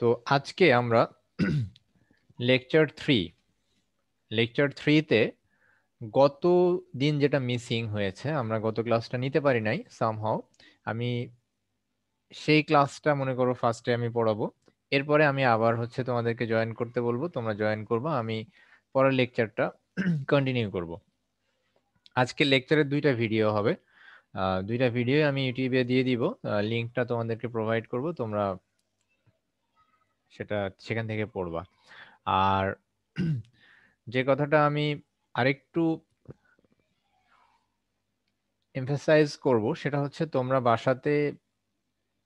তো আজকে আমরা লেকচার থ্রিতে গত দিন যেটা মিসিং হয়েছে, আমরা গত ক্লাসটা নিতে পারি নাই সামহাও। আমি সেই ক্লাসটা মনে করো ফার্স্টে আমি পড়াবো, এরপরে আমি আবার হচ্ছে তোমাদেরকে জয়েন করতে বলবো, তোমরা জয়েন করবো, আমি পরের লেকচারটা কন্টিনিউ করব। আজকে লেকচারের দুইটা ভিডিও হবে, দুইটা ভিডিও আমি ইউটিউবে দিয়ে দিব, লিঙ্কটা তোমাদেরকে প্রোভাইড করব, তোমরা সেটা সেখান থেকে পড়বা। আর যে কথাটা আমি আরেকটু এমফাসাইজ করব সেটা হচ্ছে, তোমরা বাসাতে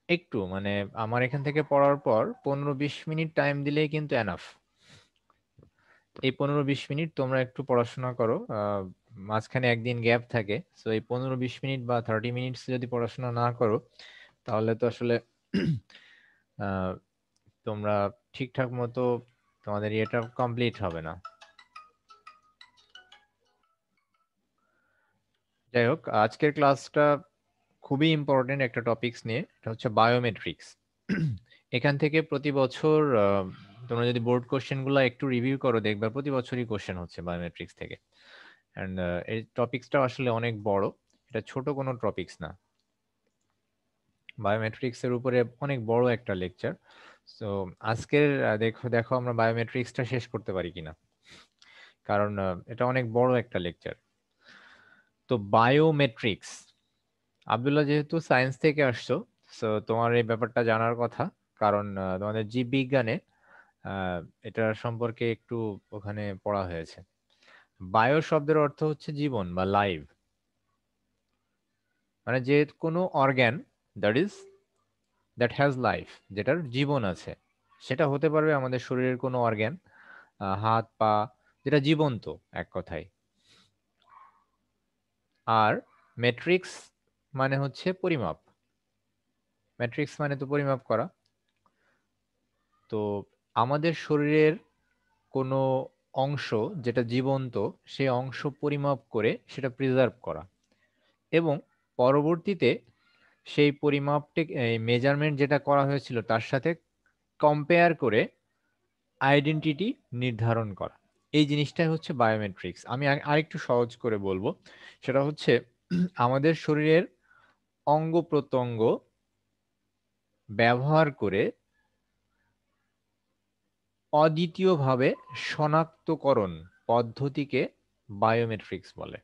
একটু মানে আমার এখান থেকে পড়ার পর 15-20 মিনিট টাইম দিলেই কিন্তু এনাফ। এই 15-20 মিনিট তোমরা একটু পড়াশোনা করো, মাঝখানে একদিন গ্যাপ থাকে, সো এই 15-20 মিনিট বা 30 মিনিটস যদি পড়াশোনা না করো তাহলে তো আসলে আহ, তোমরা ঠিকঠাক মতো তোমাদের এটা কমপ্লিট হবে না। যাই হোক, আজকের ক্লাসটা খুবই ইম্পর্টেন্ট একটা টপিকস নিয়ে, এটা হচ্ছে বায়োমেট্রিক্স। এখান থেকে প্রতি বছর তোমরা যদি বোর্ড কোশ্চেন গুলো একটু রিভিউ করো, দেখবে প্রতি বছরই কোশ্চেন হচ্ছে বায়োমেট্রিক্স থেকে। অ্যান্ড এই টপিক্সটা আসলে অনেক বড়, এটা ছোট কোনো টপিক্স না। বায়োমেট্রিক্স এর উপরে অনেক বড় একটা লেকচার। তো আজকের দেখো দেখো আমরা বায়োমেট্রিক্সটা শেষ করতে পারি কিনা, কারণ এটা অনেক বড় একটা লেকচার। তো বায়োমেট্রিক্স, আব্দুল্লাহ যেহেতু সায়েন্স থেকে আসছো, সো তোমার এই ব্যাপারটা জানার কথা, কারণ তোমাদের জীববিজ্ঞানে আহ, এটা সম্পর্কে একটু ওখানে পড়া হয়েছে। বায়ো শব্দের অর্থ হচ্ছে জীবন বা লাইভ, মানে যে কোনো অর্গ্যান দ্যাট হ্যাজ লাইফ, যেটার জীবন আছে, সেটা হতে পারবে আমাদের শরীরের কোনো অর্গ্যান, হাত পা, যেটা জীবন্ত এক কথায়। আর ম্যাট্রিক্স মানে হচ্ছে পরিমাপ, ম্যাট্রিক্স মানে তো পরিমাপ করা। তো আমাদের শরীরের কোনো অংশ যেটা জীবন্ত, সেই অংশ পরিমাপ করে সেটা প্রিজার্ভ করা, এবং পরবর্তীতে সেই পরিমাপটি মেজারমেন্ট যেটা করা হয়েছিল তার সাথে কম্পেয়ার করে আইডেন্টিটি নির্ধারণ করা, এই জিনিসটাই হচ্ছে বায়োমেট্রিক্স। আমি আরেকটু সহজ করে বলবো, সেটা হচ্ছে আমাদের শরীরের অঙ্গ প্রত্যঙ্গ ব্যবহার করে অদ্বিতীয়ভাবে শনাক্তকরণ পদ্ধতিকে বায়োমেট্রিক্স বলে।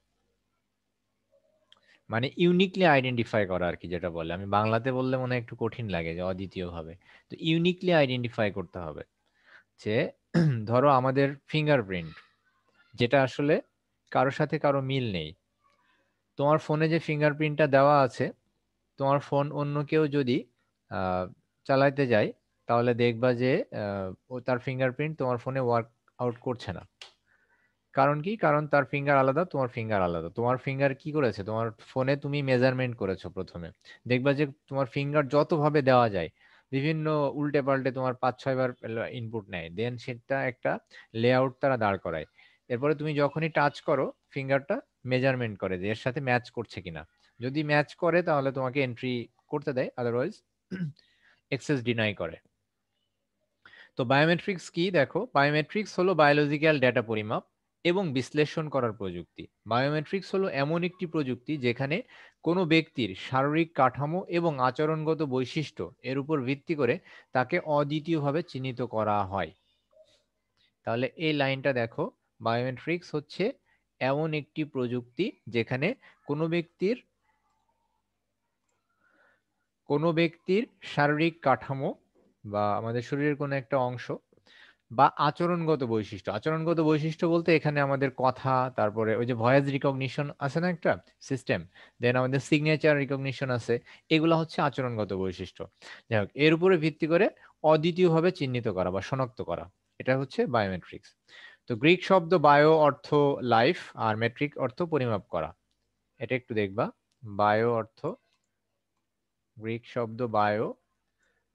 মানে ইউনিকলি আইডেন্টিফাই করা আর কি, যেটা বলে, আমি বাংলাতে বললে মনে হয় একটু কঠিন লাগে যে অদ্বিতীয় ভাবে, তো ইউনিকলি আইডেন্টিফাই করতে হবে। যে ধরো আমাদের ফিঙ্গারপ্রিন্ট, যেটা আসলে কারোর সাথে কারো মিল নেই, তোমার ফোনে যে ফিঙ্গারপ্রিন্টটা দেওয়া আছে, তোমার ফোন অন্য কেউ যদি আহ, চালাইতে যায়, তাহলে দেখবা যে ও তার ফিঙ্গারপ্রিন্ট তোমার ফোনে ওয়ার্ক আউট করছে না। কারণ কি? কারণ তার ফিঙ্গার আলাদা, তোমার ফিঙ্গার আলাদা। তোমার ফিঙ্গার কি করেছে, তোমার ফোনে তুমি মেজারমেন্ট করেছো প্রথমে, দেখবা যে তোমার ফিঙ্গার যতভাবে দেওয়া যায়, বিভিন্ন উল্টে পাল্টে তোমার 5-6 বার ইনপুট নেয়, দেন সেটা একটা লেআউট তারা দাঁড় করায়। এরপরে তুমি যখনই টাচ করো, ফিঙ্গারটা মেজারমেন্ট করে যে এর সাথে ম্যাচ করছে কিনা। যদি ম্যাচ করে তাহলে তোমাকে এন্ট্রি করতে দেয়, আদারওয়াইজ অ্যাক্সেস ডিনাই করে। তো বায়োমেট্রিক্স কি? দেখো, বায়োমেট্রিক্স হলো বায়োলজিক্যাল ডেটা পরিমাপ এবং বিশ্লেষণ করার প্রযুক্তি। বায়োমেট্রিক্স হলো এমন একটি প্রযুক্তি যেখানে কোনো ব্যক্তির শারীরিক কাঠামো এবং আচরণগত বৈশিষ্ট্য এর উপর ভিত্তি করে তাকে অদ্বিতীয়ভাবে চিহ্নিত করা হয়। তাহলে এই লাইনটা দেখো, বায়োমেট্রিক্স হচ্ছে এমন একটি প্রযুক্তি যেখানে কোনো ব্যক্তির কোনো ব্যক্তির শারীরিক কাঠামো বা আমাদের শরীরের কোনো একটা অংশ বা আচরণগত বৈশিষ্ট্য, আচরণগত বৈশিষ্ট্য বলতে এখানে আমাদের কথা, তারপরে ওই যে ভয়েস রিকগনিশন আছে না একটা সিস্টেম, দেন আমাদের সিগনেচার রিকগনিশন আছে, এগুলো হচ্ছে আচরণগত বৈশিষ্ট্য। যাই হোক, এর উপরে ভিত্তি করে অদ্বিতীয়ভাবে চিহ্নিত করা বা শনাক্ত করা, এটা হচ্ছে বায়োমেট্রিক্স। তো গ্রিক শব্দ বায়ো অর্থ লাইফ, আর মেট্রিক অর্থ পরিমাপ করা। এটা একটু দেখবা, বায়ো অর্থ, গ্রিক শব্দ বায়ো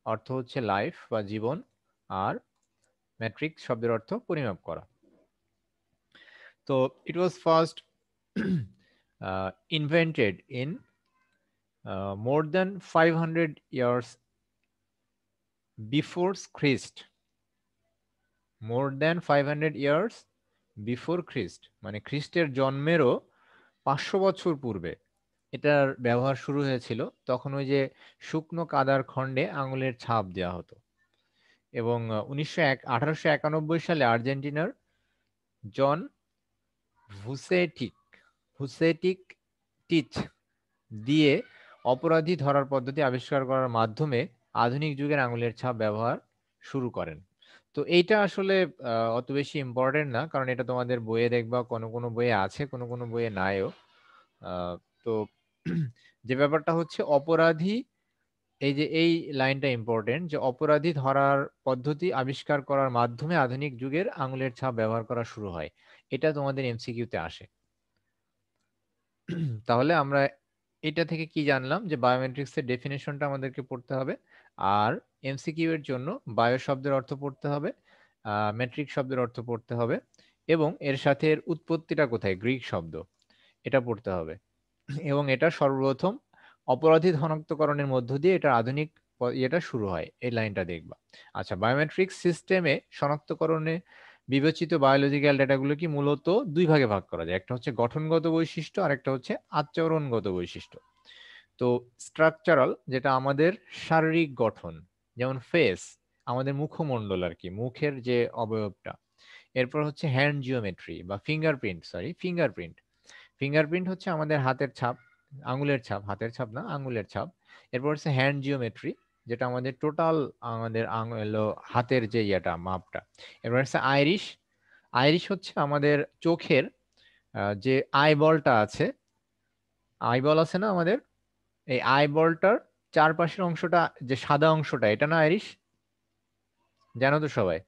অর্থ হচ্ছে লাইফ বা জীবন, আর মেট্রিক শব্দের অর্থ পরিমাপ করা। তো it was first invented in more than 500 years before Christ, more than 500 years before খ্রিস্ট, মানে খ্রিস্টের জন্মেরও 500 বছর পূর্বে এটার ব্যবহার শুরু হয়েছিল। তখন ওই যে শুকনো কাদার খণ্ডে আঙুলের ছাপ দেওয়া হতো। এবং 1891 সালে আর্জেন্টিনার জন ভুসেটিক ভুসেটিক টিচ দিয়ে অপরাধী ধরার পদ্ধতি আবিষ্কার করার মাধ্যমে আধুনিক যুগের আঙুলের ছাপ ব্যবহার শুরু করেন। তো এইটা আসলে অত বেশি ইম্পর্টেন্ট না, কারণ এটা তোমাদের বইয়ে দেখবা, কোনো কোনো বইয়ে আছে, কোনো কোনো বইয়ে নাইও। তো যে ব্যাপারটা হচ্ছে অপরাধী, এই যে এই লাইনটা ইম্পর্টেন্ট, যে অপরাধী ধরার পদ্ধতি আবিষ্কার করার মাধ্যমে আধুনিক যুগের আঙুলের ছাপ ব্যবহার করা শুরু হয়। এটা তোমাদের এমসিকিউতে আসে। তাহলে আমরা এটা থেকে কি জানলাম, যে বায়োমেট্রিক্সের ডেফিনেশনটা আমাদেরকে পড়তে হবে, আর এমসিকিউ এর জন্য বায়ো শব্দের অর্থ পড়তে হবে, মেট্রিক শব্দের অর্থ পড়তে হবে, এবং এর সাথে এর উৎপত্তিটা কোথায়, গ্রিক শব্দ, এটা পড়তে হবে। এবং এটা সর্বপ্রথম অপরাধী শনাক্তকরণের মধ্য দিয়ে এটা আধুনিক ইয়েটা শুরু হয়, এই লাইনটা দেখবা। আচ্ছা, বায়োমেট্রিক সিস্টেমে শনাক্তকরণে বিবেচিত বায়োলজিক্যাল ডেটাগুলো কি মূলত দুই ভাগে ভাগ করা যায়, একটা হচ্ছে গঠনগত বৈশিষ্ট্য আর একটা হচ্ছে আচরণগত বৈশিষ্ট্য। তো স্ট্রাকচারাল, যেটা আমাদের শারীরিক গঠন, যেমন ফেস, আমাদের মুখমণ্ডল আর কি, মুখের যে অবয়বটা। এরপর হচ্ছে হ্যান্ড জিওমেট্রি বা ফিঙ্গারপ্রিন্ট, সরি ফিঙ্গারপ্রিন্ট। ফিঙ্গারপ্রিন্ট হচ্ছে আমাদের হাতের ছাপ, আঙুলের ছাপ, হাতের ছাপ না, আঙুলের ছাপ। এরপর হচ্ছে হ্যান্ড জিওমেট্রি, যেটা আমাদের টোটাল আমাদের হাতের যে ইয়েটা, মাপটা। এরপর হচ্ছে আইরিশ। আইরিশ হচ্ছে আমাদের চোখের যে আইবলটা আছে, আইবল আছে না আমাদের, এই আইবলটার চারপাশের অংশটা, যে সাদা অংশটা, এটা না আইরিশ, জানো তো সবাই।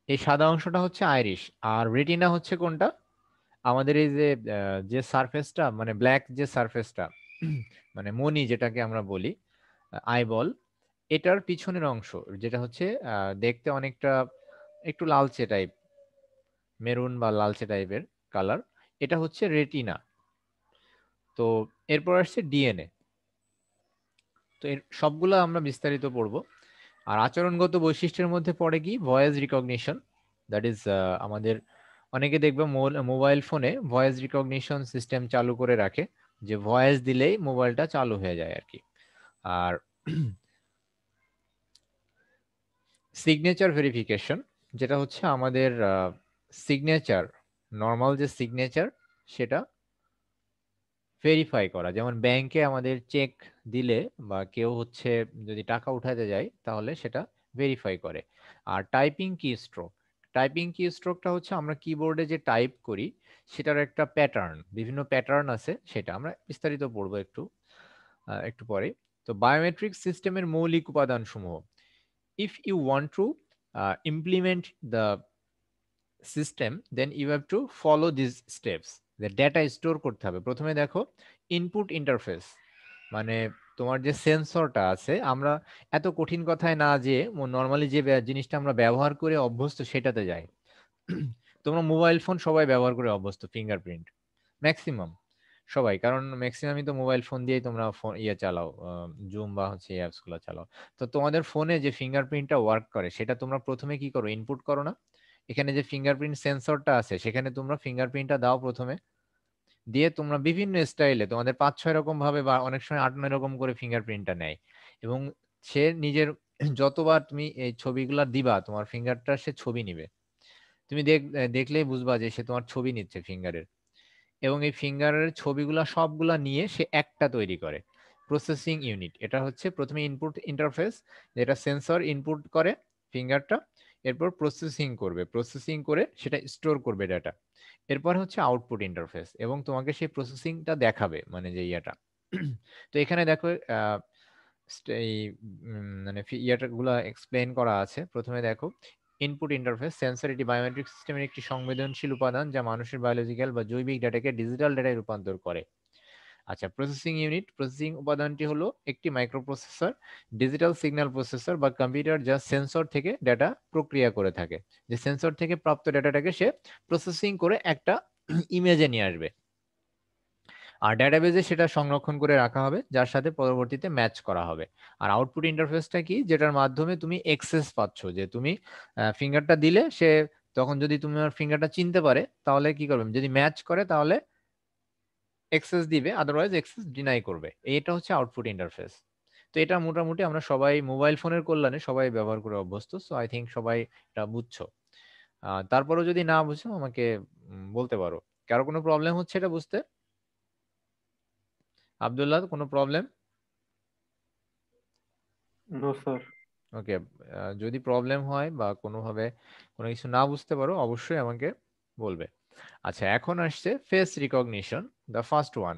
এই সাদা অংশটা হচ্ছে আইরিশ। আর রেটিনা হচ্ছে কোনটা, আমাদের এই যে যে সারফেসটা, মানে ব্ল্যাক যে সারফেসটা, মানে মনি যেটাকে আমরা বলি, আইবল, এটার পিছনের অংশ, যেটা হচ্ছে দেখতে অনেকটা একটু লালচে টাইপ, মেরুন বা লালচে টাইপের কালার, এটা হচ্ছে রেটিনা। তো এরপর আসছে ডিএনএ। তো এর সবগুলো আমরা বিস্তারিত পড়বো। আর আচরণগত বৈশিষ্ট্যের মধ্যে পড়ে কি, ভয়েস রিকগনিশন, দ্যাট ইজ আমাদের অনেকে দেখবে মোবাইল ফোনে ভয়েস রিকগনিশন সিস্টেম চালু করে রাখে, যে ভয়েস দিলেই মোবাইলটা চালু হয়ে যায় আর কি। আর সিগনেচার ভেরিফিকেশন, যেটা হচ্ছে আমাদের সিগনেচার, নর্মাল যে সিগনেচার, সেটা ভেরিফাই করা। যেমন ব্যাংকে আমাদের চেক দিলে বা কেউ হচ্ছে যদি টাকা উঠাতে যায়, তাহলে সেটা ভেরিফাই করে। আর টাইপিং কি স্ট্রোক, টাইপিং কি স্ট্রোকটা হচ্ছে আমরা কিবোর্ডে যে টাইপ করি, সেটার একটা প্যাটার্ন, বিভিন্ন প্যাটার্ন আছে, সেটা আমরা বিস্তারিত পড়বো একটু একটু পরে। তো বায়োমেট্রিক সিস্টেমের মৌলিক উপাদান সমূহ, if you want to implement the system, then you have to follow this steps. Data store করতে হবে। প্রথমে দেখো, ইনপুট ইন্টারফেস, মানে তোমার যে সেন্সরটা আছে, আমরা এত কঠিন কথায় না, যে নর্মালি যে জিনিসটা আমরা ব্যবহার করে অভ্যস্ত সেটাতে যাই। তোমরা মোবাইল ফোন সবাই ব্যবহার করে অভ্যস্ত, ফিঙ্গারপ্রিন্ট ম্যাক্সিমাম সবাই, কারণ ম্যাক্সিমামই তো মোবাইল ফোন দিয়েই তোমরা ফোন ইয়ে চালাও, জুম বা হচ্ছে অ্যাপস গুলো চালাও। তো তোমাদের ফোনে যে ফিঙ্গারপ্রিন্টটা ওয়ার্ক করে, সেটা তোমরা প্রথমে কি করো, ইনপুট করো না? এখানে যে ফিঙ্গারপ্রিন্ট সেন্সরটা আছে, সেখানে তোমরা ফিঙ্গারপ্রিন্টটা দাও প্রথমে, দিয়ে তোমরা বিভিন্ন স্টাইলে, তোমাদের 5-6 রকম ভাবে বা অনেক সময় 8-9 রকম করে ফিঙ্গারপ্রিন্টটা নেয়। এবং সে নিজের যতবার তুমি এই ছবিগুলা দিবা, তোমার ফিঙ্গারটা সে ছবি নিবে। তুমি দেখলেই বুঝবা যে সে তোমার ছবি নিচ্ছে ফিঙ্গারের। এবং এই ফিঙ্গারের ছবিগুলা সবগুলা নিয়ে সে একটা তৈরি করে, প্রসেসিং ইউনিট। এটা হচ্ছে প্রথমে ইনপুট ইন্টারফেস, যেটা সেন্সর ইনপুট করে ফিঙ্গারটা, এরপর প্রসেসিং করবে, প্রসেসিং করে সেটা স্টোর করবে ডাটা। এরপর হচ্ছে আউটপুট ইন্টারফেস, এবং তোমাকে সেই প্রসেসিংটা দেখাবে, মানে যে ইয়াটা। তো এখানে দেখো এই মানে ইয়াটা গুলা এক্সপ্লেন করা আছে। প্রথমে দেখো, ইনপুট ইন্টারফেস সেন্সর, এটি বায়োমেট্রিক সিস্টেমের একটি সংবেদনশীল উপাদান, যা মানুষের বায়োলজিক্যাল বা জৈবিক ডেটাকে ডিজিটাল ডেটায় রূপান্তর করে। আচ্ছা, প্রসেসিং ইউনিট, প্রসেসিং উপাদানটি হলো একটি মাইক্রোপ্রসেসর, ডিজিটাল সিগন্যাল প্রসেসর বা কম্পিউটার, যা সেন্সর থেকে ডেটা প্রক্রিয়া করে থাকে। যে সেন্সর থেকে প্রাপ্ত ডেটাটাকে সে প্রসেসিং করে একটা ইমেজে নিয়ে আসবে। আর ডেটাবেজে সেটা সংরক্ষণ করে রাখা হবে, যার সাথে পরবর্তীতে ম্যাচ করা হবে। আর আউটপুট ইন্টারফেসটা কি, যেটার মাধ্যমে তুমি এক্সেস পাচ্ছ, যে তুমি ফিঙ্গারটা দিলে সে তখন যদি তোমার ফিঙ্গারটা চিনতে পারে তাহলে কি করবে, যদি ম্যাচ করে তাহলে এক্সেস দিবে, আদারওয়াইজ এক্সেস ডিনাই করবে। এটা হচ্ছে আউটপুট ইন্টারফেস। তো এটা মোটামুটি আমরা সবাই মোবাইল ফোনের কল্যাণে সবাই ব্যবহার করে অভ্যস্ত, সো আই থিঙ্ক সবাই এটা বুঝছো। তারপরেও যদি না বুঝো আমাকে বলতে পারো। কারো কোনো প্রবলেম হচ্ছে এটা বুঝতে? আব্দুল্লাহ, কোনো প্রবলেম? No sir. ওকে, যদি প্রবলেম হয় বা কোনোভাবে কোনো কিছু না বুঝতে পারো অবশ্যই আমাকে বলবে। আচ্ছা, এখন আসছে face recognition, the first one.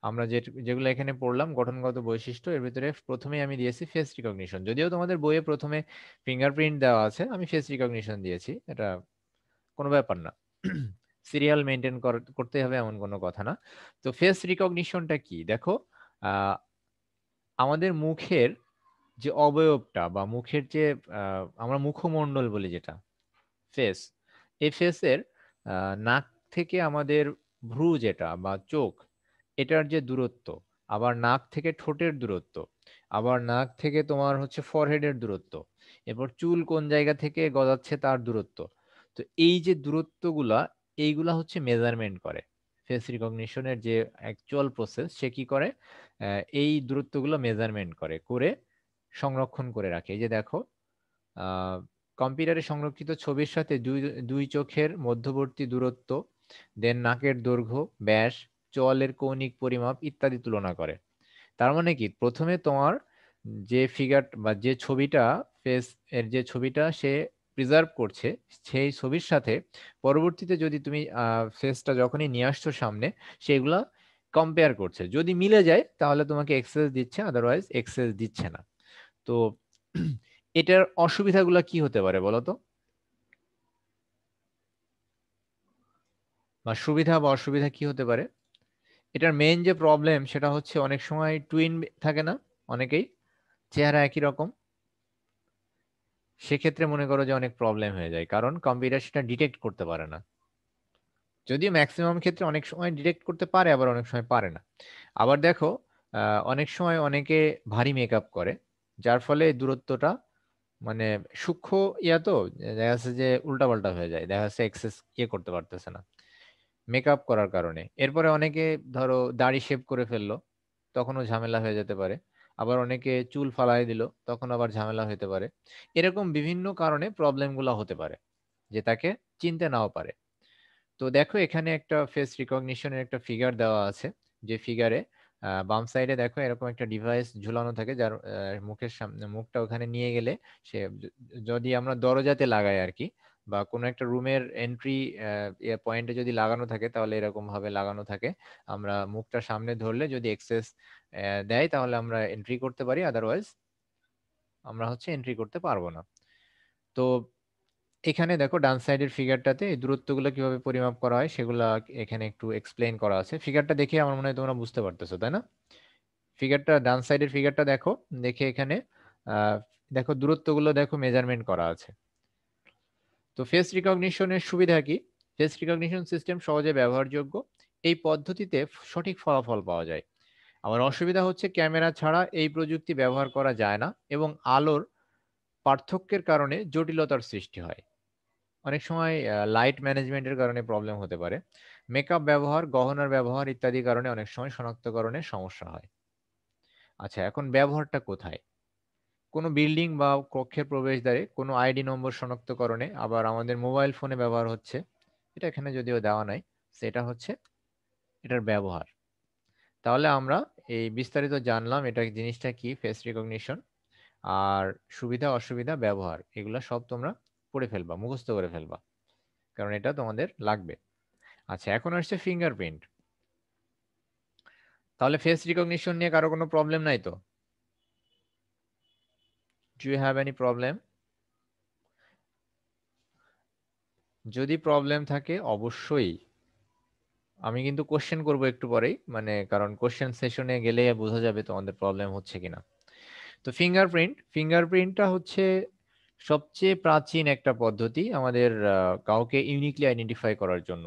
আমরা যেগুলো এখানে পড়লাম গঠনগত বৈশিষ্ট্য, এর ভিতরে প্রথমেই আমি দিয়েছি ফেস রিকগনিশন। যদিও তোমাদের বইয়ে প্রথমে ফিঙ্গারপ্রিন্ট দেওয়া আছে, আমি ফেস রিকগনিশন দিয়েছি, এটা কোনো ব্যাপার না। সিরিয়াল মেনটেন করতে হবে এমন কোনো কথা না। তো ফেস রিকগনিশনটা কি দেখো, আহ, আমাদের মুখের যে অবয়বটা বা মুখের যে আমরা মুখমণ্ডল বলি যেটা ফেস, এই ফেসের নাক থেকে আমাদের ভ্রু যেটা বা চোখ, এটার যে দূরত্ব, আবার নাক থেকে ঠোঁটের দূরত্ব, আবার নাক থেকে তোমার হচ্ছে ফরহেডের দূরত্ব, এরপর চুল কোন জায়গা থেকে গজাচ্ছে তার দূরত্ব। তো এই যে দূরত্বগুলা, এইগুলা হচ্ছে মেজারমেন্ট করে ফেস রিকগনিশনের যে অ্যাকচুয়াল প্রসেস, সে কি করে, এই দূরত্বগুলো মেজারমেন্ট করে করে সংরক্ষণ করে রাখে। এই যে দেখো, কম্পিউটারে সংরক্ষিত ছবির সাথে দুই দুই চোখের মধ্যবর্তী দূরত্ব, দেন নাকের দৈর্ঘ্য, ব্যাস, চোয়ালের কৌণিক পরিমাপ ইত্যাদি তুলনা করে। তার মানে কি, প্রথমে তোমার যে ফিগার বা যে ছবিটা, ফেস এর যে ছবিটা সে প্রিজার্ভ করছে, সেই ছবির সাথে পরবর্তীতে যদি তুমি ফেসটা যখনই নিয়ে আসছো সামনে, সেগুলা কম্পেয়ার করছে, যদি মিলে যায় তাহলে তোমাকে এক্সেস দিচ্ছে, আদারওয়াইজ এক্সেস দিচ্ছে না। তো এটার অসুবিধাগুলো কি হতে পারে বলো তো, বা সুবিধা বা অসুবিধা কি হতে পারে? এটার মেইন যে প্রবলেম সেটা হচ্ছে অনেক সময় টুইন থাকে না, অনেকেই চেহারা একই রকম, সেক্ষেত্রে মনে করো যে অনেক প্রবলেম হয়ে যায়, কারণ কম্পিউটার সেটা ডিটেক্ট করতে পারে না। যদিও ম্যাক্সিমাম ক্ষেত্রে অনেক সময় ডিটেক্ট করতে পারে, আবার অনেক সময় পারে না। আবার দেখো, অনেক সময় অনেকে ভারী মেকআপ করে, যার ফলে এই দূরত্বটা মানে সূক্ষ্ম ইয়া, তো দেখা যাচ্ছে যে উল্টাপাল্টা হয়ে যায়, দেখা যাচ্ছে এক্সেস করতে পারতেছে না মেকআপ করার কারণে। এরপরে অনেকে ধরো দাড়ি শেভ করে ফেললো, তখনও ঝামেলা হয়ে যেতে পারে। আবার অনেকে চুল ফালাই দিল, তখন আবার ঝামেলা হতে পারে। এরকম বিভিন্ন কারণে প্রবলেমগুলো হতে পারে, যে তাকে চিনতে নাও পারে। তো দেখো, এখানে একটা ফেস রিকগনিশনের একটা ফিগার দেওয়া আছে, যে ফিগারে বাম সাইডে দেখো এরকম একটা ডিভাইস ঝুলানো থাকে, যার মুখের সামনে, মুখটা ওখানে নিয়ে গেলে সে যদি আমরা দরজাতে লাগাই আর কি, বা কোনো একটা রুমের এন্ট্রি পয়েন্টে যদি লাগানো থাকে, তাহলে এরকম ভাবে লাগানো থাকে। আমরা মুখটা সামনে ধরলে যদি এক্সেস দেয় তাহলে আমরা এন্ট্রি করতে পারি, আদারওয়াইজ আমরা হচ্ছে এন্ট্রি করতে পারবো না। তো এখানে দেখো ডান সাইডের ফিগারটাতে এই দূরত্বগুলো কিভাবে পরিমাপ করা হয় সেগুলা এখানে একটু এক্সপ্লেইন করা আছে। ফিগারটা দেখে আমার মনে হয় তোমরা বুঝতে পারতেছো, তাই না? ফিগারটা, ডান সাইডের ফিগারটা দেখো, দেখে এখানে আহ দেখো দূরত্বগুলো দেখো মেজারমেন্ট করা আছে। তো ফেস রিকগনিশনের সুবিধা কি? ফেস রিকগনিশন সিস্টেম সহজে ব্যবহারযোগ্য, এই পদ্ধতিতে সঠিক ফলাফল পাওয়া যায়। আমার অসুবিধা হচ্ছে ক্যামেরা ছাড়া এই প্রযুক্তি ব্যবহার করা যায় না, এবং আলোর পার্থক্যের কারণে জটিলতার সৃষ্টি হয়। অনেক সময় লাইট ম্যানেজমেন্টের কারণে প্রবলেম হতে পারে। মেকআপ ব্যবহার, গহনার ব্যবহার ইত্যাদি কারণে অনেক সময় শনাক্তকরণে সমস্যা হয়। আচ্ছা, এখন ব্যবহারটা কোথায়? কোনো বিল্ডিং বা কক্ষের প্রবেশদ্বারে, কোনো আইডি নম্বর শনাক্তকরণে, আবার আমাদের মোবাইল ফোনে ব্যবহার হচ্ছে। এটা এখানে যদিও দেওয়া নাই, সেটা হচ্ছে এটার ব্যবহার। তাহলে আমরা এই বিস্তারিত জানলাম এটা জিনিসটা কি, ফেস রিকগনিশন, আর সুবিধা অসুবিধা ব্যবহার, এগুলা সব তোমরা পড়ে ফেলবা, মুখস্থ করে ফেলবা, কারণ এটা তোমাদের লাগবে। আচ্ছা, এখন আসছে ফিঙ্গারপ্রিন্ট। তাহলে ফেস রিকগনিশন নিয়ে কারো কোনো প্রবলেম নাই তো? Do you have any problem? যদি প্রবলেম থাকে অবশ্যই আমি কিন্তু কোশ্চেন করব একটু পরেই, মানে কারণ কোশ্চেন সেশনে গেলে বোঝা যাবে তোমাদের প্রবলেম হচ্ছে কিনা। তো ফিঙ্গারপ্রিন্টটা হচ্ছে সবচেয়ে প্রাচীন একটা পদ্ধতি আমাদের কাউকে ইউনিকলি আইডেন্টিফাই করার জন্য।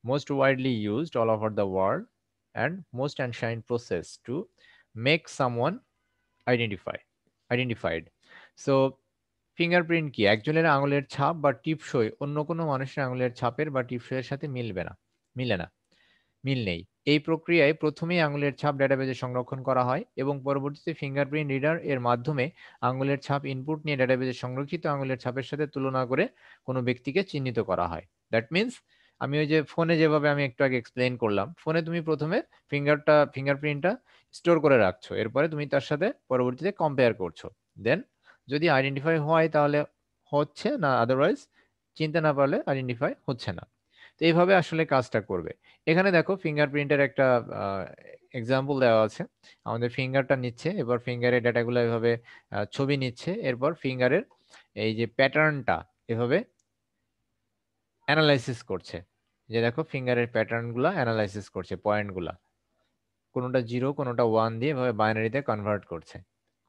Most widely used all over the world. and most ancient process to make someone identified. So fingerprint কি? একজনের আঙুলের ছাপ বা টিপসই অন্য কোনো মানুষের আঙুলের ছাপের বা টিপসইয়ের সাথে মিলে না, মিল নেই। এই প্রক্রিয়ায় প্রথমেই আঙুলের ছাপ ডেটাবেজে সংরক্ষণ করা হয় এবং পরবর্তীতে ফিঙ্গারপ্রিন্ট রিডার এর মাধ্যমে আঙুলের ছাপ ইনপুট নিয়ে ডেটাবেজে সংরক্ষিত আঙুলের ছাপের সাথে তুলনা করে কোনো ব্যক্তিকে চিহ্নিত করা হয়। দ্যাট মিন্স আমি ওই যে ফোনে যেভাবে আমি একটু আগে এক্সপ্লেইন করলাম, ফোনে তুমি প্রথমে ফিঙ্গারপ্রিন্টটা স্টোর করে রাখছো, এরপরে তুমি তার সাথে পরবর্তীতে কম্পেয়ার করছো। দেন যদি আইডেন্টিফাই হয় তাহলে হচ্ছে না, আদারওয়াইজ চিনতে না পারলে আইডেন্টিফাই হচ্ছে না। তো এইভাবে আসলে কাজটা করবে। এখানে দেখো ফিঙ্গারপ্রিন্টের একটা এক্সাম্পল দেওয়া আছে। আমাদের ফিঙ্গারটা নিচ্ছে, এবার ফিঙ্গারের ডেটাগুলো এভাবে ছবি নিচ্ছে, এরপর ফিঙ্গারের এই যে প্যাটার্নটা এভাবে অ্যানালাইসিস করছে। যে দেখো ফিঙ্গারের প্যাটার্নগুলো অ্যানালাইসিস করছে, পয়েন্টগুলা কোনোটা 0 কোনোটা 1 দিয়ে এভাবে বাইনারিতে কনভার্ট করছে,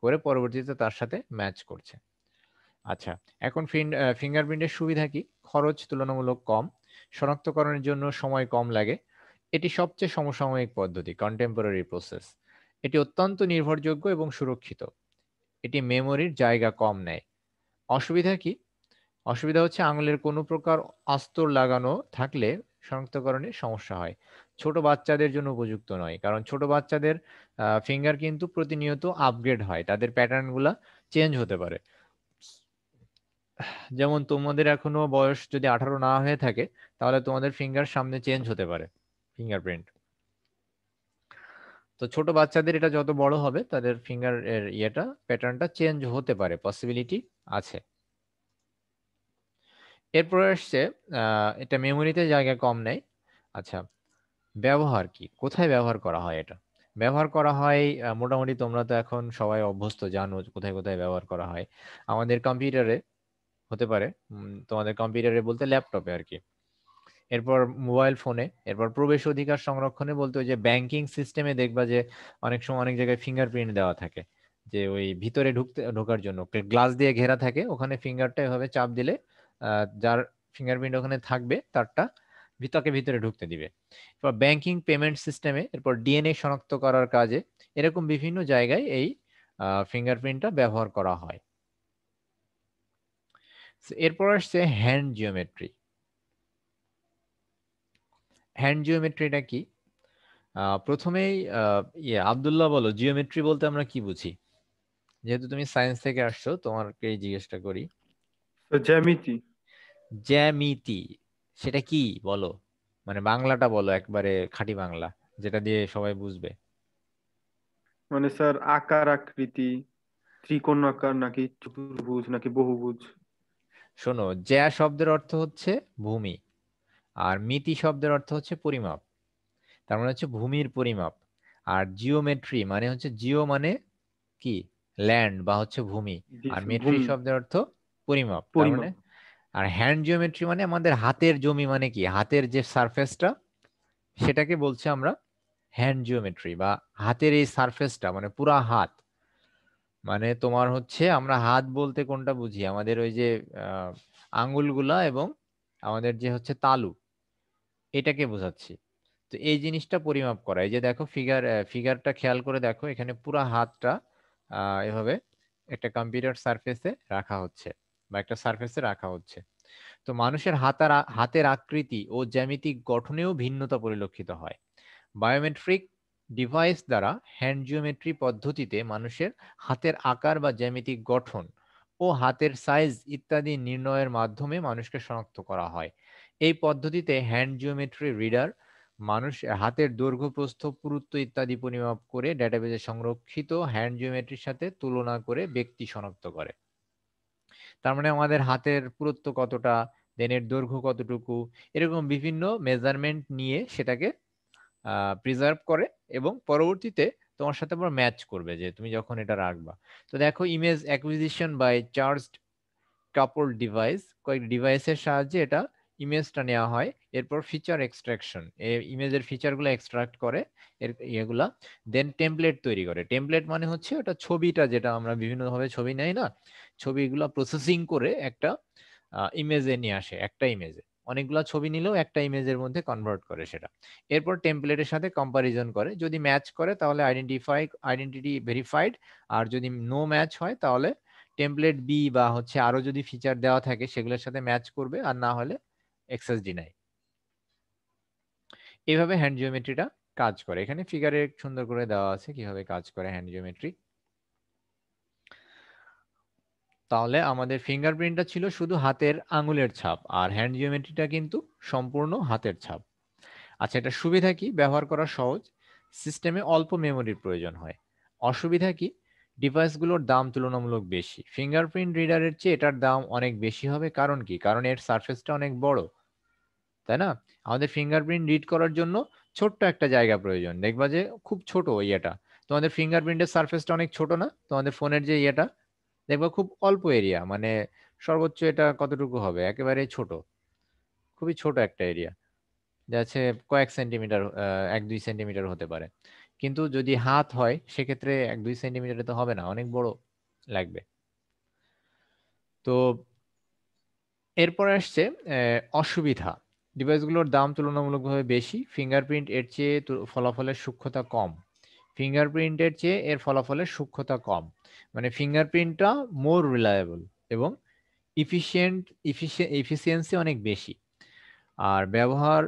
করে পরবর্তীতে তার সাথে ম্যাচ করছে। আচ্ছা, এখন ফিঙ্গারপ্রিন্টের সুবিধা কি? খরচ তুলনামূলক কম, শনাক্তকরণের জন্য সময় কম লাগে, এটি সবচেয়ে সমসাময়িক পদ্ধতি, কন্টেম্পোরারি প্রসেস। এটি অত্যন্ত নির্ভরযোগ্য এবং সুরক্ষিত। এটি মেমোরির জায়গা কম নেয়। অসুবিধা কি? অসুবিধা হচ্ছে আঙুলের কোনো প্রকার আস্তর লাগানো থাকলে শনাক্তকরণে সমস্যা হয়। ছোট বাচ্চাদের জন্য উপযুক্ত নয়, কারণ ছোট বাচ্চাদের ফিঙ্গার কিন্তু প্রতিনিয়ত আপগ্রেড হয়, তাদের প্যাটার্নগুলা চেঞ্জ হতে পারে। যেমন তোমাদের এখনো বয়স যদি 18 না হয়ে থাকে, তাহলে তোমাদের ফিঙ্গার সামনে চেঞ্জ হতে পারে, ফিঙ্গারপ্রিন্ট। তো ছোট বাচ্চাদের এটা যত বড় হবে তাদের ফিঙ্গার এর ইয়েটা প্যাটার্নটা চেঞ্জ হতে পারে, পসিবিলিটি আছে। এরপর আসছে এটা মেমোরিতে জায়গা কম নেয়। আচ্ছা, ব্যবহার কি? কোথায় ব্যবহার করা হয় এটা? ব্যবহার করা হয় মোটামুটি তোমরা তো এখন সবাই অভ্যস্ত, জানো কোথায় কোথায় ব্যবহার করা হয়। আমাদের কম্পিউটারে হতে পারে, তোমাদের কম্পিউটারে বলতে ল্যাপটপে আর কি। এরপর মোবাইল ফোনে, এরপর প্রবেশ অধিকার সংরক্ষণে বলতে ওই যে ব্যাংকিং সিস্টেমে দেখবা যে অনেক সময় অনেক জায়গায় ফিঙ্গারপ্রিন্ট দেওয়া থাকে, যে ওই ভিতরে ঢোকার জন্য গ্লাস দিয়ে ঘেরা থাকে, ওখানে ফিঙ্গারটা এভাবে চাপ দিলে যার ফিঙ্গারপ্রিন্ট ওখানে থাকবে তারটা তাকে ভিতরে ঢুকতে দিবে। এরপর ব্যাংকিং পেমেন্ট সিস্টেমে, এরপর ডিএনএ শনাক্ত করার কাজে, এরকম বিভিন্ন জায়গায় এই ফিঙ্গারপ্রিন্টটা ব্যবহার করা হয়। এরপর আসছে হ্যান্ড জিওমেট্রি। হ্যান্ড জিওমেট্রিটা কি? প্রথমেই আব্দুল্লাহ বলো, জিওমেট্রি বলতে আমরা কি বুঝি? যেহেতু তুমি সায়েন্স থেকে আসছো, তোমাকেই জিজ্ঞেসটা করি। জ্যামিতি। জ্যামিতি সেটা কি বলো, মানে বাংলাটা বলো, একবারে খাঁটি বাংলা, যেটা দিয়ে সবাই বুঝবে। মানে স্যার আকার আকৃতি, ত্রিকোণ আকার নাকি চতুর্ভুজ নাকি বহুভুজ? শোনো, জ্যা শব্দের অর্থ হচ্ছে ভূমি, আর মিতি শব্দের অর্থ হচ্ছে পরিমাপ, তার মানে হচ্ছে ভূমির পরিমাপ। আর জিওমেট্রি মানে হচ্ছে জিও মানে কি, ল্যান্ড বা হচ্ছে ভূমি, জি আর স্যার, মেট্রি ভূমি, শব্দের অর্থ পরিমাপ, তার মানে। পরিমাপ। আর হ্যান্ড জিওমেট্রি মানে আমাদের হাতের জমি, মানে কি হাতের যে সারফেসটা, সেটাকে বলছে আমরা হ্যান্ড জিওমেট্রি, বা হাতের এই সারফেসটা মানে পুরা হাত। মানে তোমার হচ্ছে আমরা হাত বলতে কোনটা বুঝি, আমাদের ওই যে আহ, আঙ্গুলগুলা এবং আমাদের যে হচ্ছে তালু, এটাকে বোঝাচ্ছি। তো এই জিনিসটা পরিমাপ করা, এই যে দেখো ফিগারটা খেয়াল করে দেখো, এখানে পুরা হাতটা এভাবে একটা কম্পিউটার সারফেসে রাখা হচ্ছে, বা একটা সারফেসে রাখা হচ্ছে। তো মানুষের হাতের আকৃতি ও জ্যামিতিক গঠনেও ভিন্নতা পরিলক্ষিত হয়। বায়োমেট্রিক ডিভাইস দ্বারা হ্যান্ড জিওমেট্রি পদ্ধতিতে মানুষের হাতের আকার বা জ্যামিতিক গঠন ও হাতের সাইজ ইত্যাদি নির্ণয়ের মাধ্যমে মানুষকে শনাক্ত করা হয়। এই পদ্ধতিতে হ্যান্ড জিওমেট্রি রিডার মানুষ হাতের দৈর্ঘ্য, প্রস্থ, পুরুত্ব ইত্যাদি পরিমাপ করে ডেটাবেজে সংরক্ষিত হ্যান্ড জিওমেট্রির সাথে তুলনা করে ব্যক্তি শনাক্ত করে। তার মানে আমাদের হাতের পুরুত্ব কতটা, দেন এর দৈর্ঘ্য কতটুকু, এরকম বিভিন্ন মেজারমেন্ট নিয়ে সেটাকে প্রিজার্ভ করে, এবং পরবর্তীতে তোমার সাথে আবার ম্যাচ করবে যে তুমি যখন এটা রাখবা। তো দেখো, image acquisition by charged couple device, কয়েক ডিভাইসের সাহায্যে এটা ইমেজটা নেওয়া হয়। এরপর ফিচার এক্সট্রাকশন, এই ইমেজের ফিচারগুলো এক্সট্রাক্ট করে, এর ইয়েগুলা দেন টেমপ্লেট তৈরি করে। টেমপ্লেট মানে হচ্ছে ওটা ছবিটা, যেটা আমরা বিভিন্নভাবে ছবি নেই না, ছবিগুলো প্রসেসিং করে একটা ইমেজে নিয়ে আসে, একটা ইমেজে অনেকগুলা ছবি নিলেও একটা ইমেজের মধ্যে কনভার্ট করে সেটা। এরপর টেমপ্লেটের সাথে কম্পারিজন করে, যদি ম্যাচ করে তাহলে আইডেন্টিটি ভেরিফাইড, আর যদি নো ম্যাচ হয় তাহলে টেমপ্লেট বি বা হচ্ছে আরো যদি ফিচার দেওয়া থাকে সেগুলোর সাথে ম্যাচ করবে, আর না হলে অ্যাক্সেস ডিনাই। এইভাবে হ্যান্ড জিওমেট্রিটা কাজ করে। এখানে ফিগারে সুন্দর করে দেওয়া আছে কিভাবে কাজ করে হ্যান্ড জিওমেট্রি। তাহলে আমাদের ফিঙ্গারপ্রিন্টটা ছিল শুধু হাতের আঙুলের ছাপ, আর হ্যান্ড জিওমেট্রিটা কিন্তু সম্পূর্ণ হাতের ছাপ। আচ্ছা, এটা সুবিধা কি? ব্যবহার করা সহজ, সিস্টেমে অল্প মেমোরির প্রয়োজন হয়। অসুবিধা কি? ডিভাইসগুলোর দাম তুলনামূলক বেশি। ফিঙ্গারপ্রিন্ট রিডারের চেয়ে এটার দাম অনেক বেশি হবে, কারণ কি? কারণ এর সারফেসটা অনেক বড়, তাই না? আমাদের ফিঙ্গারপ্রিন্ট রিড করার জন্য ছোট্ট একটা জায়গা প্রয়োজন। দেখবা যে খুব ছোট ইয়েটা, তোমাদের ফিঙ্গারপ্রিন্টের সারফেসটা অনেক ছোট না? তোমাদের ফোনের যে ইয়েটা, দেখবা খুব অল্প এরিয়া, মানে সর্বোচ্চ এটা কতটুকু হবে, একেবারে ছোট, খুবই ছোট একটা এরিয়া, যাচ্ছে কয়েক সেন্টিমিটার, 1-2 সেন্টিমিটার হতে পারে। কিন্তু যদি হাত হয় সেক্ষেত্রে 1-2 সেন্টিমিটারে তো হবে না, অনেক বড় লাগবে। তো এরপরে আসছে অসুবিধা। ডিভাইসগুলোর দাম তুলনামূলকভাবে বেশি, ফিঙ্গারপ্রিন্ট এর চেয়ে ফলাফলের সূক্ষ্মতা কম। ফিঙ্গারপ্রিন্টের চেয়ে এর ফলাফলের সূক্ষ্মতা কম, মানে ফিঙ্গারপ্রিন্টটা মোর রিলায়েবল এবং এফিসিয়েন্সি অনেক বেশি। আর ব্যবহার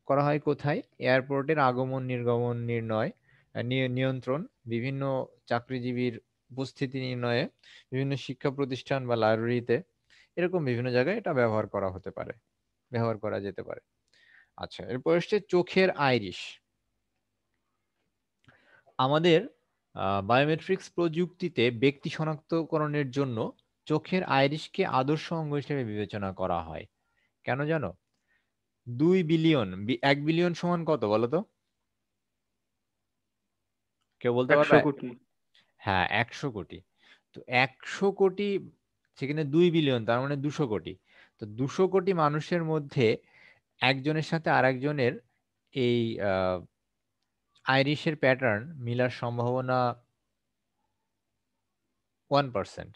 করা হয় কোথায়? এয়ারপোর্টের আগমন নির্গমন নির্ণয়, নিয়ন্ত্রণ, বিভিন্ন চাকরিজীবীর উপস্থিতি নির্ণয়ে, বিভিন্ন শিক্ষা প্রতিষ্ঠান বা লাইব্রেরিতে, এরকম বিভিন্ন জায়গায় এটা ব্যবহার করা যেতে পারে। আচ্ছা, এরপর হচ্ছে চোখের আইরিশ। আমাদের বায়োমেট্রিক্স প্রযুক্তিতে ব্যক্তি শনাক্তকরণের জন্য চোখের আইরিশকে আদর্শ অঙ্গ হিসেবে বিবেচনা করা হয়। কেন জানো? 2 বিলিয়ন, 1 বিলিয়ন সমান কত বলো তো? কেউ বলতে একশো পারবে? কোটি হ্যাঁ, 100 কোটি। তো 100 কোটি, সেখানে 2 বিলিয়ন, তার মানে 200 কোটি। তো 200 কোটি মানুষের মধ্যে একজনের সাথে আরেকজনের এই আইরিশের প্যাটার্ন মিলার সম্ভাবনা 1%।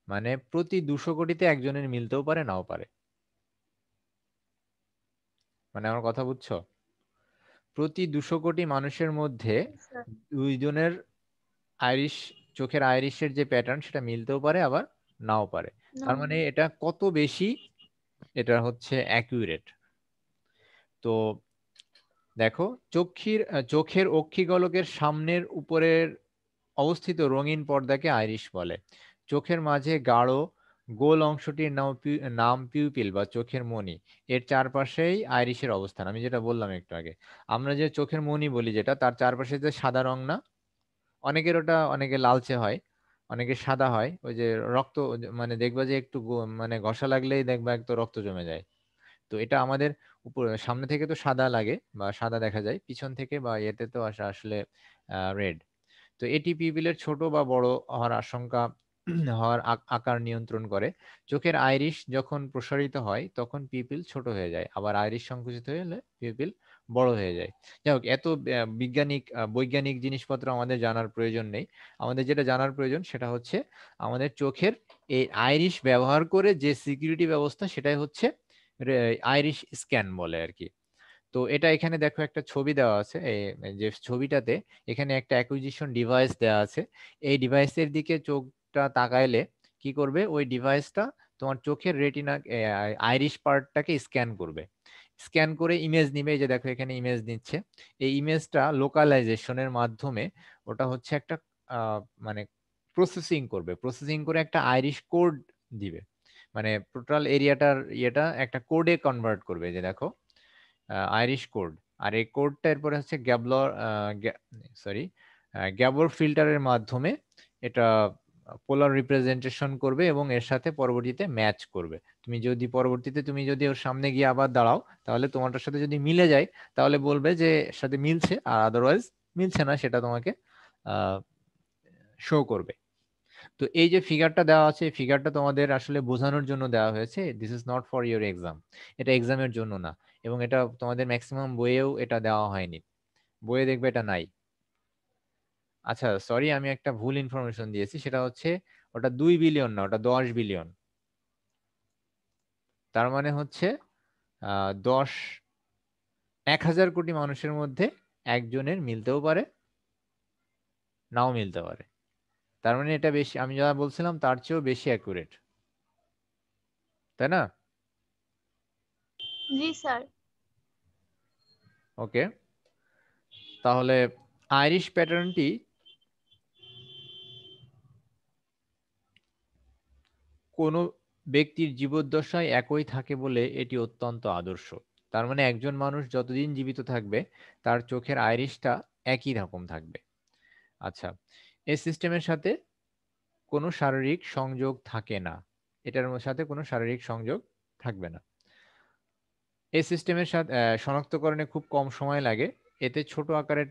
মানে প্রতি 200 কোটিতে একজনের মিলতেও পারে, নাও পারে। মানে আমার কথা বুঝছো? প্রতি 200 কোটি মানুষের মধ্যে স্যার। দুইজনের আইরিশ, চোখের আইরিশের যে প্যাটার্ন সেটা মিলতেও পারে, আবার নাও পারে। তার মানে এটা কত বেশি, এটা হচ্ছে অ্যাকিউরেট। তো দেখো, চোখের অক্ষিগোলকের সামনের উপরের অবস্থিত রঙিন পর্দাকে আইরিশ বলে। চোখের মাঝে গাঢ় গোল অংশটির নাম পিউপিল বা চোখের মণি। এর চারপাশেই আইরিশের অবস্থান। আমি যেটা বললাম একটু আগে, আমরা যে চোখের মণি বলি যেটা, তার চারপাশে যে সাদা রং না, অনেকের ওটা, অনেকে লালচে হয়, অনেকে সাদা হয়, ওই যে রক্ত, মানে দেখবা যে একটু মানে ঘষা লাগলেই দেখবা একটু রক্ত জমে যায়। তো এটা আমাদের উপর সামনে থেকে তো সাদা লাগে বা সাদা দেখা যায়, পিছন থেকে বা এতে তো আসলে রেড। তো এটি পিপিলের ছোট বা বড় হওয়ার আশঙ্কা হওয়ার আকার নিয়ন্ত্রণ করে। চোখের আইরিশ যখন প্রসারিত হয় তখন পিপিল ছোট হয়ে যায়, আবার আইরিশ সংকুচিত হলে পিপিল বড় হয়ে যায়। যাই হোক, এত বৈজ্ঞানিক জিনিসপত্র আমাদের জানার প্রয়োজন নেই। আমাদের যেটা জানার প্রয়োজন সেটা হচ্ছে আমাদের চোখের এই আইরিশ ব্যবহার করে যে সিকিউরিটি ব্যবস্থা, সেটাই হচ্ছে আইরিশ স্ক্যান বলে আর কি। তো এটা এখানে দেখো একটা ছবি দেওয়া আছে, যে ছবিটাতে এখানে একটা অ্যাকুইজিশন ডিভাইস দেওয়া আছে। এই ডিভাইসের দিকে চোখটা তাকাইলে কি করবে? ওই ডিভাইসটা তোমার চোখের রেটিনা, আইরিশ পার্টটাকে স্ক্যান করবে। স্ক্যান করে ইমেজ নিবে, এই যে দেখো এখানে ইমেজ নিচ্ছে। এই ইমেজটা লোকালাইজেশনের মাধ্যমে ওটা হচ্ছে একটা আহ, মানে প্রসেসিং করবে, প্রসেসিং করে একটা আইরিশ কোড দিবে। মানে টোটাল এরিয়াটার ইয়েটা একটা কোডে কনভার্ট করবে, যে দেখো আইরিশ কোড। আর এই কোডটা এরপরে হচ্ছে সরি গ্যাবর ফিল্টারের মাধ্যমে এটা পোলার রিপ্রেজেন্টেশন করবে এবং এর সাথে পরবর্তীতে ম্যাচ করবে। তুমি যদি ওর সামনে গিয়ে আবার দাঁড়াও, তাহলে তোমারটার সাথে যদি মিলে যায় তাহলে বলবে যে এর সাথে মিলছে, আর আদারওয়াইজ মিলছে না, সেটা তোমাকে শো করবে। তো এই যে ফিগারটা দেওয়া আছে, এই ফিগারটা তোমাদের আসলে বোঝানোর জন্য দেওয়া হয়েছে, this is not for your exam. এটা এক্সামের জন্য না, এবং এটা তোমাদের ম্যাক্সিমাম বইয়েও এটা দেওয়া হয়নি, বইয়ে দেখবে এটা নাই। আচ্ছা সরি, আমি একটা ভুল ইনফরমেশন দিয়েছি, সেটা হচ্ছে ওটা 2 বিলিয়ন না, ওটা 10 বিলিয়ন। তার মানে হচ্ছে 10 1000 কোটি মানুষের মধ্যে একজনের মিলতেও পারে, নাও মিলতে পারে। তার মানে এটা বেশি, আমি যা বলছিলাম তার চেয়েও বেশি অ্যাকুরেট, তাই না? জি স্যার। ওকে, তাহলে আইরিশ প্যাটার্নটি কোনো ব্যক্তির জীবদ্দশায় একই থাকে বলে এটি অত্যন্ত আদর্শ। তার মানে একজন মানুষ যতদিন জীবিত থাকবে তার চোখের আইরিশটা একই রকম থাকবে। আচ্ছা, এই সিস্টেমের সাথে কোনো শারীরিক সংযোগ থাকে না, এটার সাথে কোনো শারীরিক সংযোগ থাকবে না। এই সিস্টেমের সাথে শনাক্তকরণে খুব কম সময় লাগে। এতে ছোট আকারের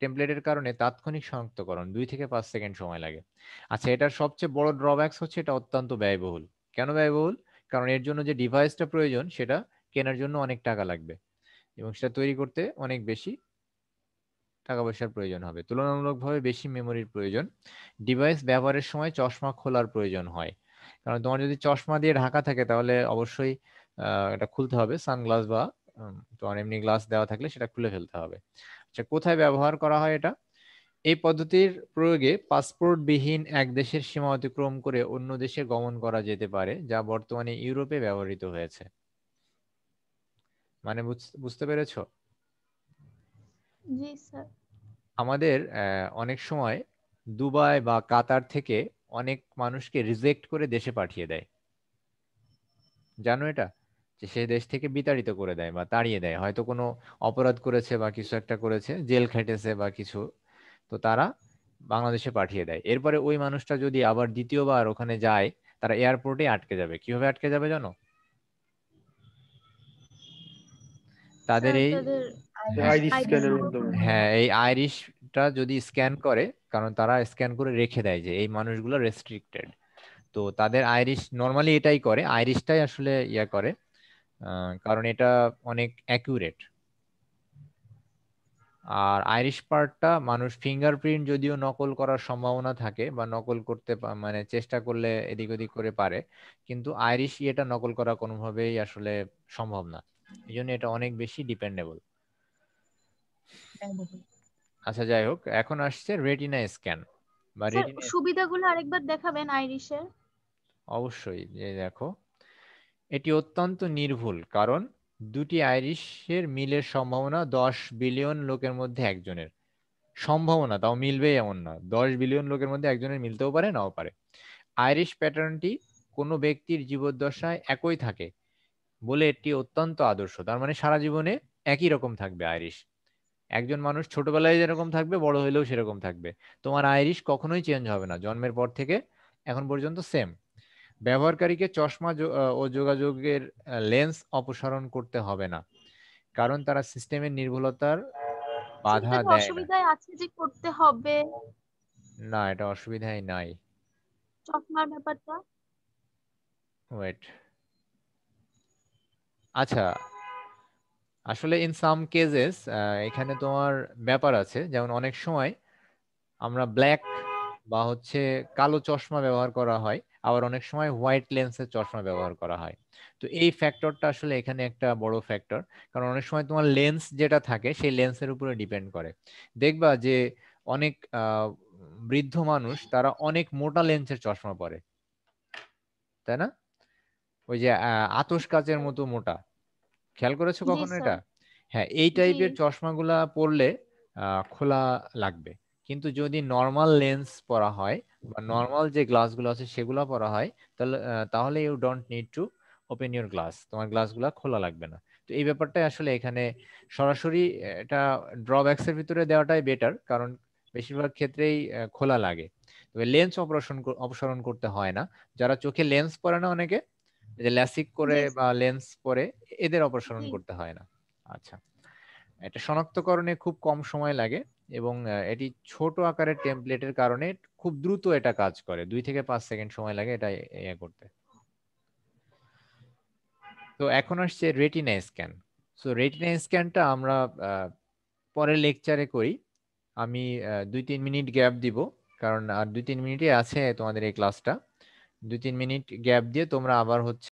টেমপ্লেটের কারণে তাৎক্ষণিক শনাক্তকরণ 2 থেকে 5 সেকেন্ড সময় লাগে। আচ্ছা, এটার সবচেয়ে বড় ড্রব্যাকস হচ্ছে এটা অত্যন্ত ব্যয়বহুল। কেন ব্যয়বহুল? কারণ এর জন্য যে ডিভাইসটা প্রয়োজন সেটা কেনার জন্য অনেক টাকা লাগবে এবং সেটা তৈরি করতে অনেক বেশি টাকা পয়সার প্রয়োজন হবে, তুলনামূলকভাবে বেশি মেমোরির প্রয়োজন। ডিভাইস ব্যবহারের সময় চশমা খোলার প্রয়োজন হয়, কারণ তোমার যদি চশমা দিয়ে ঢাকা থাকে তাহলে অবশ্যই এটা খুলতে হবে, সানগ্লাস বা তোমার এমনি গ্লাস দেওয়া থাকলে সেটা খুলে ফেলতে হবে। আচ্ছা, কোথায় ব্যবহার করা হয় এটা? এই পদ্ধতির প্রয়োগে পাসপোর্টবিহীন এক দেশের সীমা অতিক্রম করে অন্য দেশে গমন করা যেতে পারে, যা বর্তমানে ইউরোপে ব্যবহৃত হয়েছে। মানে বুঝতে পেরেছো? জি স্যার। আমাদের অনেক সময় দুবাই বা কাতার থেকে অনেক মানুষকে রিজেক্ট করে দেশে পাঠিয়ে দেয়, জানো এটা? যে সে দেশ থেকে বিতাড়িত করে দেয় বা তাড়িয়ে দেয়, হয়তো কোনো অপরাধ করেছে বা কিছু একটা করেছে, জেল খেটেছে বা কিছু, তো তারা বাংলাদেশে পাঠিয়ে দেয়। এরপরে ওই মানুষটা যদি আবার দ্বিতীয়বার ওখানে যায়, তারা এয়ারপোর্টে আটকে যাবে। কিভাবে আটকে যাবে জানো? তাদের স্যার এই, তাদের হ্যাঁ, আইরিশ আইরিশ স্ক্যানের গ্রুপ। মাধ্যমে। হ্যাঁ, এই আইরিশটা যদি স্ক্যান করে, কারণ তারা স্ক্যান করে রেখে দেয় যে এই মানুষগুলো রেস্ট্রিক্টেড, তো তাদের আইরিশ নর্মালি এটাই করে, আইরিশটাই আসলে ইয়া করে, কারণ এটা অনেক অ্যাকুরেট। আর আইরিশ পার্টটা মানুষ ফিঙ্গারপ্রিন্ট যদিও নকল করার সম্ভাবনা থাকে বা নকল করতে মানে চেষ্টা করলে এদিক ওদিক করে পারে, কিন্তু আইরিশ এটা নকল করা কোনোভাবেই আসলে সম্ভব না। এই জন্য এটা অনেক বেশি ডিপেন্ডেবল। আচ্ছা, যাই হোক, এখন আসছে রেটিনা স্ক্যান বা স্যার রেটিনা। সুবিধাগুলো আরেকবার দেখাবেন আইরিশের। অবশ্যই, যে দেখো, এটি অত্যন্ত নির্ভুল, কারণ দুটি আইরিশের মিলের সম্ভাবনা 10 বিলিয়ন লোকের মধ্যে একজনের। সম্ভাবনা, তাও মিলবে এমন না, 10 বিলিয়ন লোকের মধ্যে একজনের মিলতেও পারে, নাও পারে। আইরিশ প্যাটার্নটি কোনো ব্যক্তির জীবদ্দশায় একই থাকে বলে এটি অত্যন্ত আদর্শ। তার মানে সারা জীবনে একই রকম থাকবে আইরিশ। একজন মানুষ ছোটবেলায় যেরকম থাকবে বড় হইলেও সেরকম থাকবে। তোমার আইরিশ কখনোই চেঞ্জ হবে না, জন্মের পর থেকে এখন পর্যন্ত সেম। ব্যবহারকারীকে চশমা ও যোগাযোগের লেন্স অপসারণ করতে হবে না, কারণ তারা সিস্টেমের নির্ভুলতার স্যার বাধা এটাতে দেয় না। অসুবিধায় আছে যে করতে হবে না, এটা অসুবিধাই নাই। চশমার ব্যাপারটা। ওয়েট, আচ্ছা, আসলে ইন সাম কেসেস এখানে তোমার ব্যাপার আছে, যেমন অনেক সময় আমরা ব্ল্যাক বা হচ্ছে কালো চশমা ব্যবহার করা হয়, আবার অনেক সময় হোয়াইট লেন্সের চশমা ব্যবহার করা হয়। তো এই ফ্যাক্টরটা আসলে এখানে একটা বড় ফ্যাক্টর, কারণ অনেক সময় তোমার লেন্স যেটা থাকে সেই লেন্সের উপরে ডিপেন্ড করে। দেখবা যে অনেক বৃদ্ধ মানুষ তারা অনেক মোটা লেন্সের চশমা পরে, তাই না? ওই যে আতশ কাচের মতো মোটা, খেয়াল করেছো জি কখনো এটা? স্যার। হ্যাঁ, এই জি। টাইপের চশমাগুলা পরলে খোলা লাগবে। কিন্তু যদি নর্মাল লেন্স পরা হয় বা নর্মাল যে গ্লাসগুলো আছে সেগুলো পরা হয়, তাহলে you don't need to open your glass, তোমার গ্লাসগুলো খোলা লাগবে না। তো এই ব্যাপারটাই আসলে এখানে সরাসরি এটা ড্রব্যাকস এর ভিতরে দেওয়াটাই বেটার, কারণ বেশিরভাগ ক্ষেত্রেই খোলা লাগে। তবে লেন্স অপসারণ করতে হয় না। যারা চোখে লেন্স পরে না অনেকে, এই যে ল্যাসিক করে জি বা লেন্স পরে, এদের অপসারণ জি। করতে হয় না। আচ্ছা, এটা শনাক্তকরণে খুব কম সময় লাগে এবং এটি ছোট আকারের টেমপ্লেটের কারণে খুব দ্রুত এটা কাজ করে, 2 থেকে 5 সেকেন্ড সময় লাগে এটা ইয়ে করতে। তো এখন আসছে রেটিনা স্ক্যান। সো রেটিনা স্ক্যানটা আমরা আহ, পরের লেকচারে করি। আমি 2-3 মিনিট গ্যাপ দিব, কারণ আর 2-3 মিনিটই আছে তোমাদের এই ক্লাসটা। 2-3 মিনিট গ্যাপ দিয়ে তোমরা আবার হচ্ছে